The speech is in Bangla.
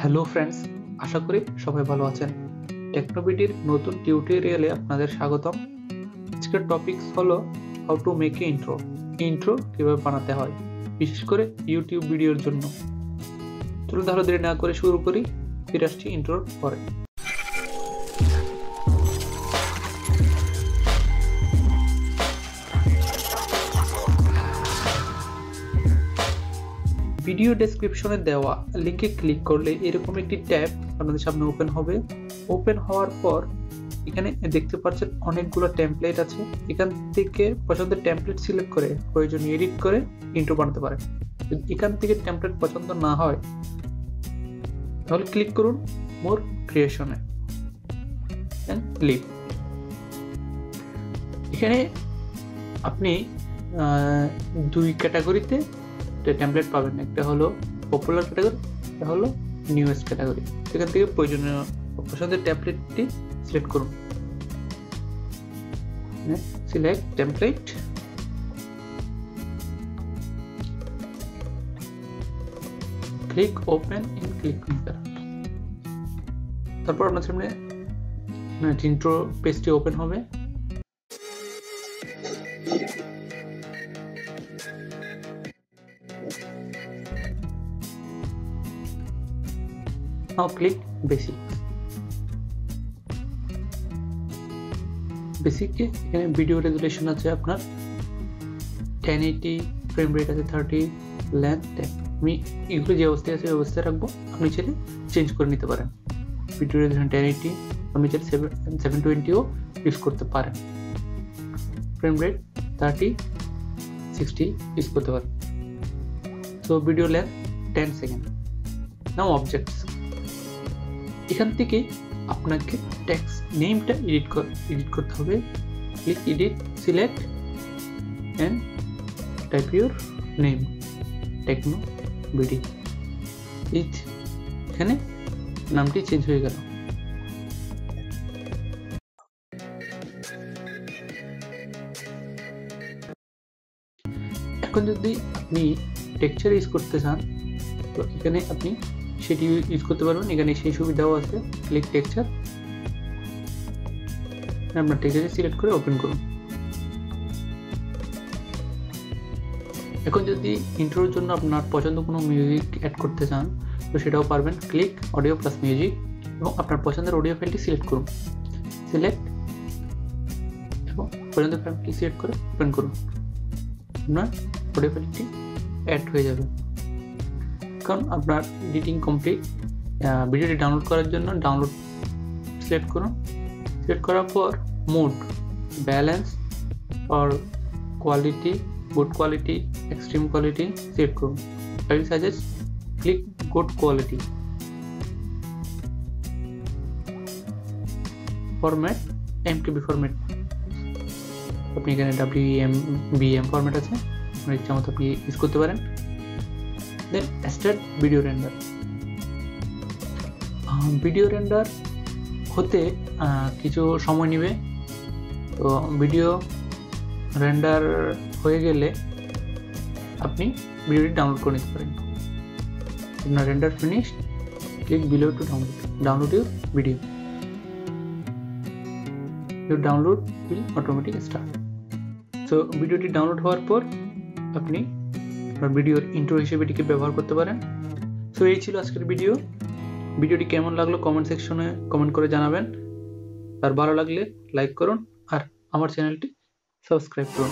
হ্যালো ফ্রেন্ডস, আশা করি সবাই ভালো আছেন। টেকনোবিডির নতুন টিউটোরিয়ালে আপনাদের স্বাগতম। আজকের টপিকস হলো how to make a intro কিভাবে বানাতে হয়, বিশেষ করে ইউটিউব ভিডিওর জন্য। চলুন তাহলে দেরি না করে শুরু করি। ফিরে আসছি ইন্ট্রোর পরে। ভিডিও ডেসক্রিপশনে দেওয়া লিঙ্কে ক্লিক করলে এরকম একটি ট্যাব আপনাদের সামনে ওপেন হবে। ওপেন হওয়ার পর এখানে দেখতে পাচ্ছেন অনেকগুলো টেমপ্লেট আছে। এখান থেকে পছন্দের টেমপ্লেট সিলেক্ট করে প্রয়োজনীয় এডিট করে ইন্ট্রো বানাতে পারেন। যদি এখান থেকে টেমপ্লেট পছন্দ না হয় তাহলে ক্লিক করুন মোর ক্রিয়েশনে এন্ড লিভ। এখানে আপনি দুই ক্যাটাগরিতে টেমপ্লেট পাবেন, একটা হলো পপুলার ক্যাটাগরি, একটা হলো নিউয়েস্ট ক্যাটাগরি। সেখান থেকে প্রয়োজনীয় পছন্দের টেমপ্লেটটি সিলেক্ট করুন। Select template, click open in click maker. তারপর আপনার সামনে ইন্ট্রো পেজটি ওপেন হবে। Now click basic. বেসিক এখানে ভিডিও রেজুলেশন আছে আপনার 1080, ফ্রেম রেট আছে 30, লেন্থ 10। আমি এগুলো যে অবস্থায় আছে ওই অবস্থায় রাখবো, আপনি চাইলে চেঞ্জ করে নিতে পারেন। ভিডিও রেজুলেশন 1080, আপনি চাইলে 720ও ইউজ করতে পারেন। ফ্রেম রেট 30, 60 ইউজ করতে পারেন। So video length 10 second. Now objects, এখান থেকে আপনাকে টেক্সট নেমটা এডিট করতে হবে। Click edit, select and type your name, TechnoBD. এখানে নামটি চেঞ্জ হয়ে গেল। এখন যদি আপনি টেক্সচার ইউজ করতে চান তো এখানে আপনি সেটি ইউজ করতে পারবেন। এখানে সেই সুবিধাও আছে। ক্লিক টেক্সচার, আপনার টেক্সচার সিলেক্ট করে ওপেন করুন। এখন যদি ইন্ট্রোর জন্য আপনার পছন্দ কোনো মিউজিক অ্যাড করতে চান তো সেটাও পারবেন। ক্লিক অডিও প্লাস মিউজিক এবং আপনার পছন্দের অডিও ফাইলটি সিলেক্ট করুন। সিলেক্ট এবং পছন্দের ফাইলটি সিলেক্ট করে ওপেন করুন। আপনার অডিও ফাইলটি অ্যাড হয়ে যাবে। এখন আপনার এডিটিং কমপ্লিট। ভিডিওটি ডাউনলোড করার জন্য ডাউনলোড সিলেক্ট করুন। সিলেক্ট করার পর মোড, ব্যালেন্স আর quality, good quality, extreme quality select করুন। I will suggest click good quality. Format MKV format, আপনি এখানে WMBM ফরম্যাট আছে, আপনার ইচ্ছা মতো আপনি ইউজ করতে পারেন। Then start video render. Video render হতে কিছু সময় নেবে। তো ভিডিও রেন্ডার হয়ে গেলে আপনি ভিডিওটি ডাউনলোড করে নিতে পারেন। আপনার render finish, click below to download your video. Your download will automatic start. So ভিডিওটি ডাউনলোড হওয়ার পর আপনি আপনার ভিডিওর ইন্ট্রো হিসেবে এটিকে ব্যবহার করতে পারেন। সো এই ছিল আজকের ভিডিওটি কেমন লাগলো কমেন্ট সেকশনে কমেন্ট করে জানাবেন। আর ভালো লাগলে লাইক করুন আর আমার চ্যানেলটি সাবস্ক্রাইব করুন।